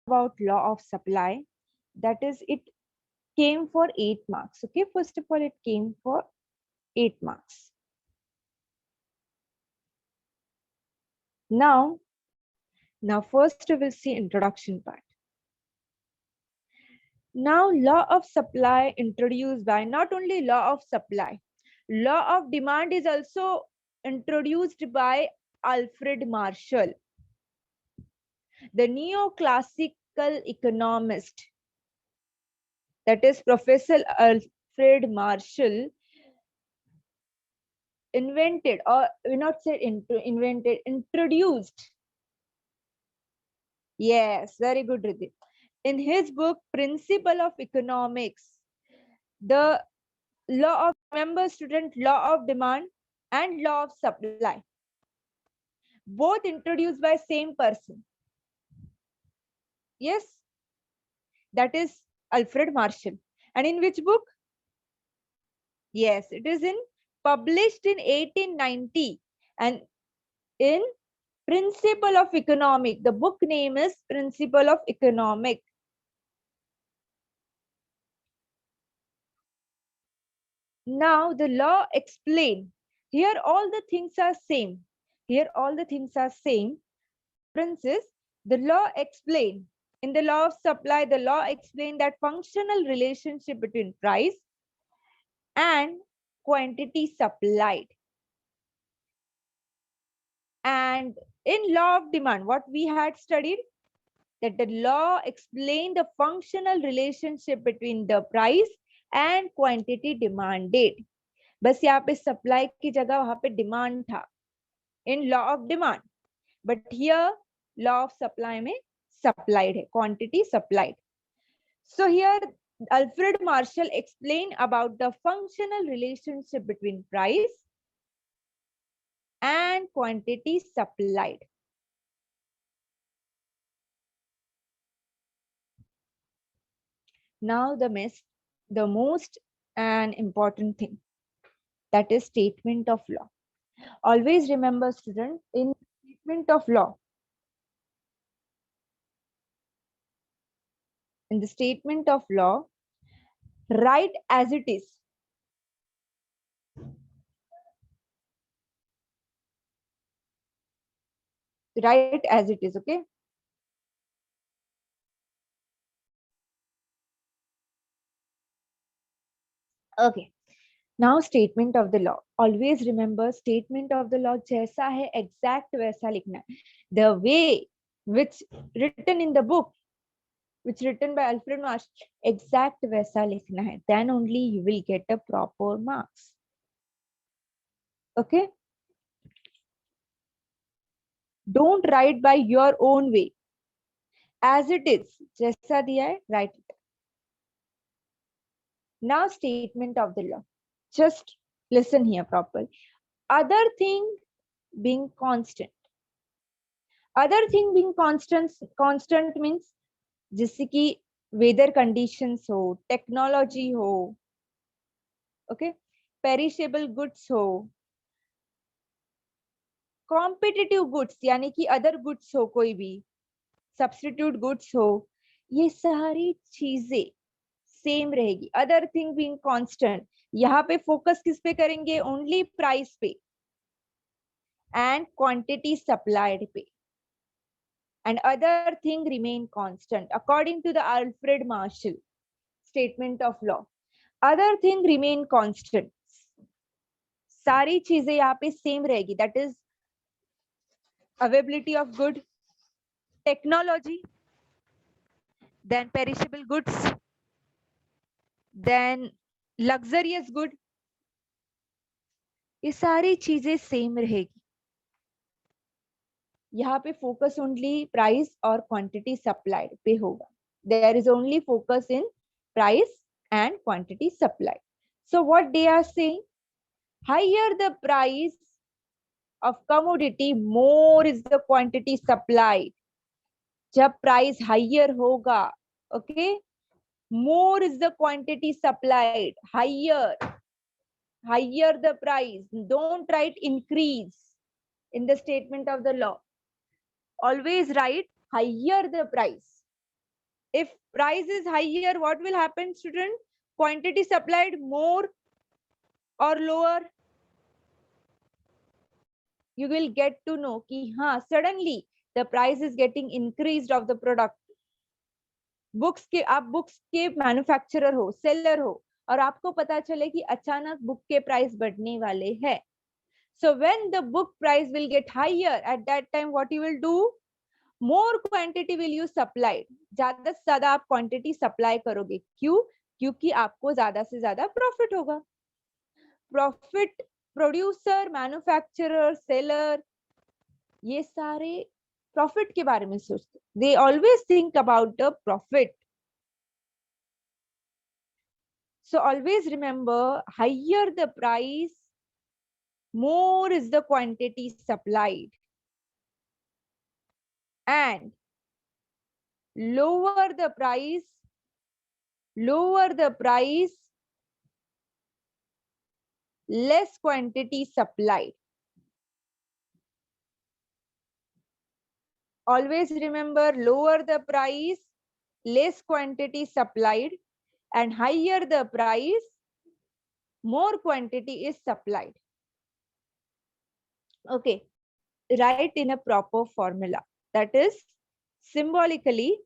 about law of supply. That is, it came for 8 marks. Okay, first of all, it came for 8 marks. Now first we will see introduction part. Now, law of supply introduced by not only law of supply, law of demand is also introduced by Alfred Marshall, the neoclassical economist. That is Professor Alfred Marshall invented, or we not say invented, introduced. Yes, very good, Riddhi. In his book, Principle of Economics, the law of, remember student, law of demand and law of supply, both introduced by same person. Yes, that is Alfred Marshall. And in which book? Yes, it is in published in 1890 and in Principle of Economic. The book name is Principle of Economic. Now the law explain. Here all the things are same. Here all the things are same. Difference is the law explain. In the law of supply, the law explain that functional relationship between price and quantity supplied. And in law of demand, what we had studied, that the law explained the functional relationship between the price and quantity demanded. बस यहाँ पे supply की जगह वहाँ पे demand था in law of demand, but here law of supply में supplied है, quantity supplied. So here Alfred Marshall explained about the functional relationship between price and quantity supplied. Now the most and important thing, that is statement of law. Always remember student, in statement of law, in the statement of law, write as it is. Write as it is, okay? Okay. Now statement of the law. Always remember statement of the law जैसा है exact वैसा लिखना है. The way which written in the book, which written by Alfred Marshall, exact वैसा लिखना है. Then only you will get a proper marks. Okay? Don't write by your own way. As it is, जैसा दिया है, write it. Now statement of the law. Just listen here properly. Other thing being constant. Other thing being constant means जैसे कि weather conditions हो, technology हो, okay, perishable goods हो, competitive goods यानी कि other goods हो, कोई भी substitute goods हो, ये सारी चीजें सेम रहेगी. Other thing being constant, यहाँ पे फोकस किस पे करेंगे? ओनली प्राइस पे and quantity supplied पे. And other thing remain constant according to the Alfred Marshall statement of law. Other thing remain constant. सारी चीजें यहाँ पे सेम रहेगी. That is availability of good, technology, then perishable goods, then luxurious good. ये सारी चीजें same रहेगी. यहाँ पे फोकस ओनली प्राइस और क्वांटिटी सप्लाइड पे होगा. There is only focus in price and quantity supplied. So what they are saying, higher the price of commodity, more is the quantity supplied. जब प्राइस हायर होगा, okay, more is the quantity supplied. Higher the price. Don't write increase in the statement of the law. Always write higher the price. If price is higher, what will happen, student? Quantity supplied more or lower? You will get to know कि हाँ suddenly the price is getting increased of the product. Books के, आप books के manufacturer हो, seller हो, और आपको पता चले कि अचानक बुक के प्राइस बढ़ने वाले हैं. So when the book price will get higher, at that time what you will do? More quantity will you supply. ज्यादा से ज्यादा आप क्वांटिटी सप्लाई करोगे. क्यों? क्योंकि आपको ज्यादा से ज्यादा प्रॉफिट होगा. प्रॉफिट, प्रोड्यूसर, मैन्युफैक्चरर, सेलर, ये सारे प्रॉफिट के बारे में सोचते. They always think about the profit. So always remember, higher the price, more is the quantity supplied. And lower the price, less quantity supplied. Always remember, lower the price, less quantity supplied, and higher the price, more quantity is supplied. Okay, write in a proper formula. That is, symbolically,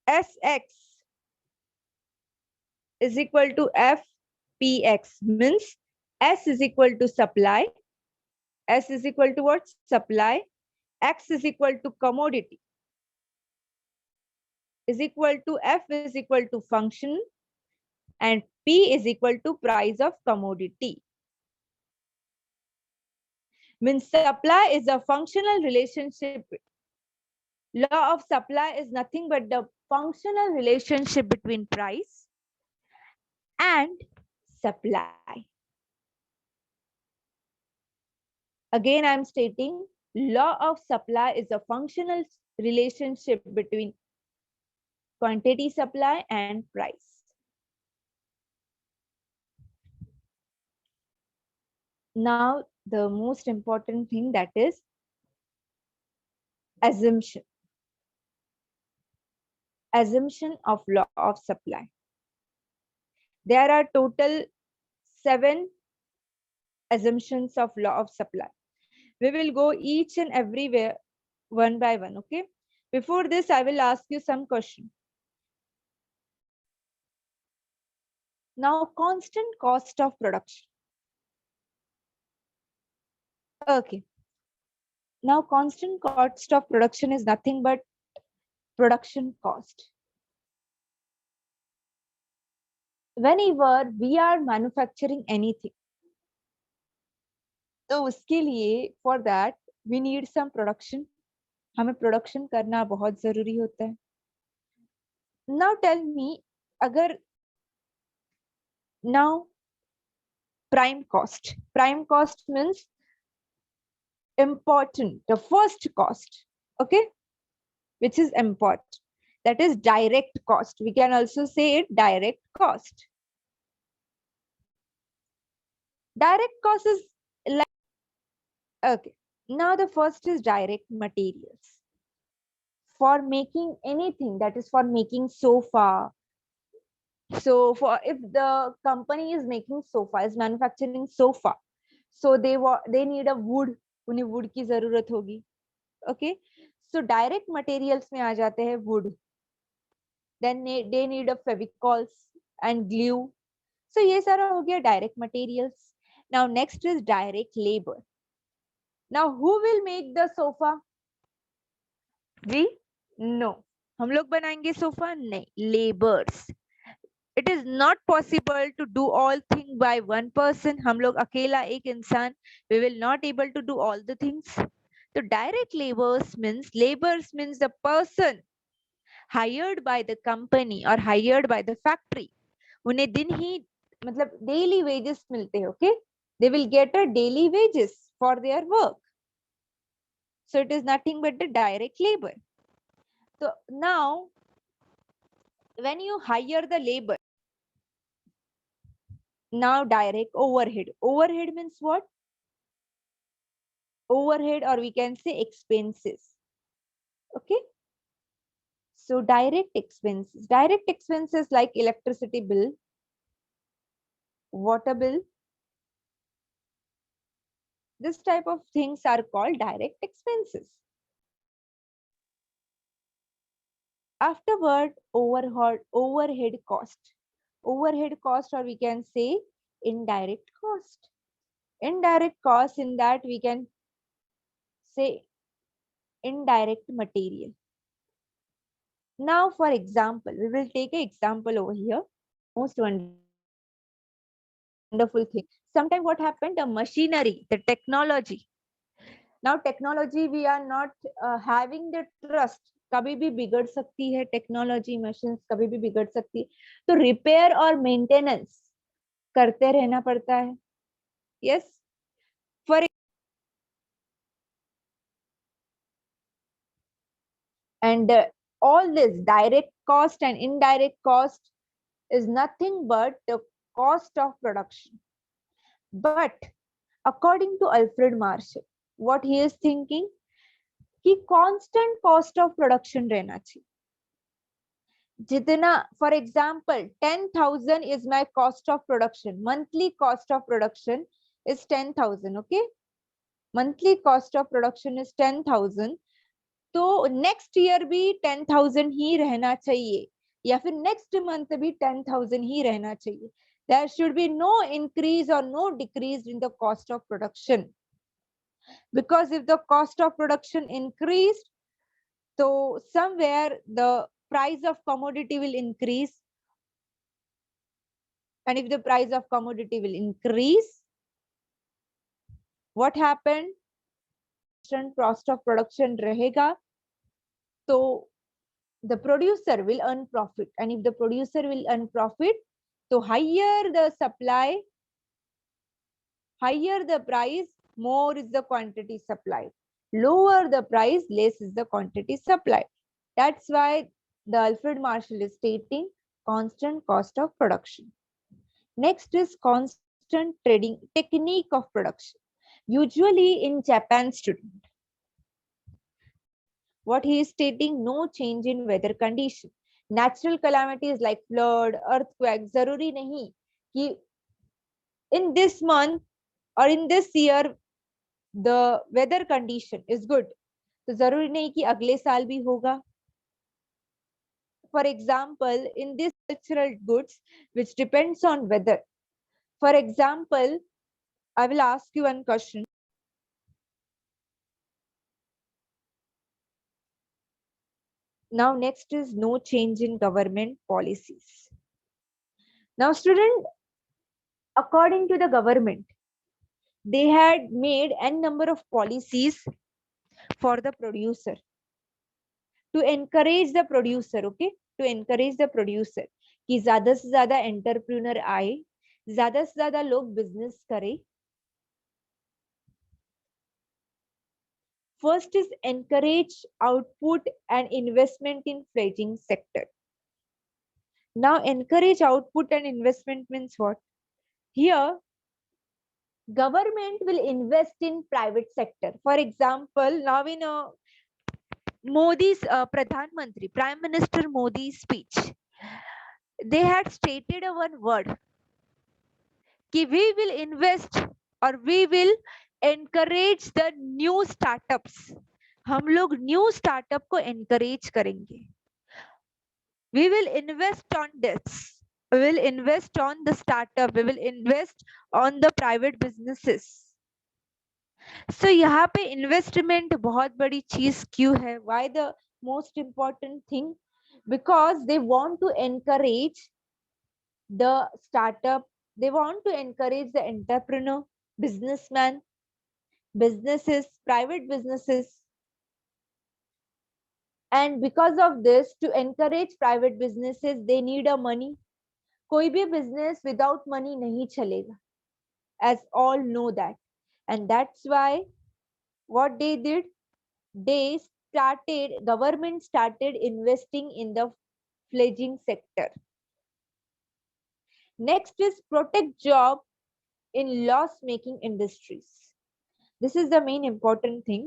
Sx is equal to Fpx, means S is equal to supply, S is equal to what? Supply, X is equal to commodity, is equal to F is equal to function, and P is equal to price of commodity. Means supply is a functional relationship. Law of supply is nothing but the functional relationship between price and supply. Again, I'm stating, law of supply is a functional relationship between quantity supply and price. Now, the most important thing, that is assumption. Assumption of law of supply. There are total 7 assumptions of law of supply. We will go each and everywhere one by one, okay? Before this, I will ask you some question. Now, constant cost of production. Okay. Now, constant cost of production is nothing but production cost. Whenever we are manufacturing anything, तो उसके लिए, for that we need some production. हमें production करना बहुत जरूरी होता है. Now tell me, अगर now prime cost means important, the first cost, okay, which is important, that is direct cost. We can also say it direct cost. Direct cost is like, okay, now the first is direct materials. For making anything, that is for making sofa. So for, if the company is making sofa, is manufacturing sofa, so they need a wood, उन्हें wood की जरूरत होगी. Okay, so direct materials में आ जाते हैं wood. Then they need a fevicols and glue. So ये सारा हो गया direct materials. Now next is direct labor. Now who will make the sofa? We? No. हम लोग बनाएंगे सोफा? नहीं. Laborers. It is not possible to do all things by one person. हम लोग अकेला एक इंसान, we will not able to do all the things. So direct labors means the person hired by the company or hired by the factory. उन्हें दिन ही मतलब daily wages मिलते हैं, okay? They will get a daily wages for their work. So it is nothing but the direct labor. So now, when you hire the labor, now direct overhead. Overhead means what? Overhead, or we can say expenses. Okay. So direct expenses like electricity bill, water bill, this type of things are called direct expenses. Afterward, overhead cost. Overhead cost, or we can say indirect cost. Indirect cost, in that we can say indirect material. Now, for example, we will take an example over here. Most wonderful thing. Sometime what happened? The machinery, the technology. Now technology, we are not having the trust. कभी भी बिगड़ सकती है technology, machines कभी भी बिगड़ सकती है, तो रिपेयर और मेंटेनेंस करते रहना पड़ता है. Yes, for and all this direct cost and indirect cost is nothing but the cost of production. But according to Alfred Marshall, what he is thinking, कि constant cost of production रहना चाहिए. जितना, for example, 10,000 is my cost of production. Monthly cost of production is 10,000. Okay, monthly cost of production is 10,000. तो next year भी 10,000 ही रहना चाहिए, या फिर next month भी 10,000 ही रहना चाहिए. There should be no increase or no decrease in the cost of production. Because if the cost of production increased, so somewhere the price of commodity will increase. And if the price of commodity will increase, what happened? Cost of production rahega, so the producer will earn profit. And if the producer will earn profit, so higher the supply, higher the price, more is the quantity supplied. Lower the price, less is the quantity supplied. That's why the Alfred Marshall is stating constant cost of production. Next is constant trading technique of production. Usually in Japan student, what he is stating, no change in weather condition. Natural calamities like flood, earthquake, zaruri nahi ki in this month or in this year the weather condition is good, तो जरूरी नहीं कि अगले साल भी होगा. For example, in this cultural goods which depends on weather. For example, I will ask you one question. Now next is no change in government policies. Now student, according to the government, they had made n number of policies for the producer to encourage the producer. Okay, to encourage the producer कि ज्यादा से ज्यादा entrepreneur आए, ज्यादा से ज्यादा लोग business करें. First is encourage output and investment in fledgling sector. Now encourage output and investment means what? Here government will invest in private sector. For example, now in Modi's Pradhan Mantri, Prime Minister Modi's speech, they had stated a one word कि we will invest or we will encourage the new startups. हम लोग new startup को encourage करेंगे. We will invest on this. We will invest on the startup. We will invest on the private businesses. So यहाँ पे investment बहुत बड़ी चीज क्यों है? Why the most important thing? Because they want to encourage the startup. They want to encourage the entrepreneur, businessman, businesses, private businesses. And because of this, to encourage private businesses, they need a money. कोई भी business without money नहीं चलेगा, as all know that. And that's why what they did, government started investing in the fledgling sector. Next is protect job in loss making industries. This is the main important thing.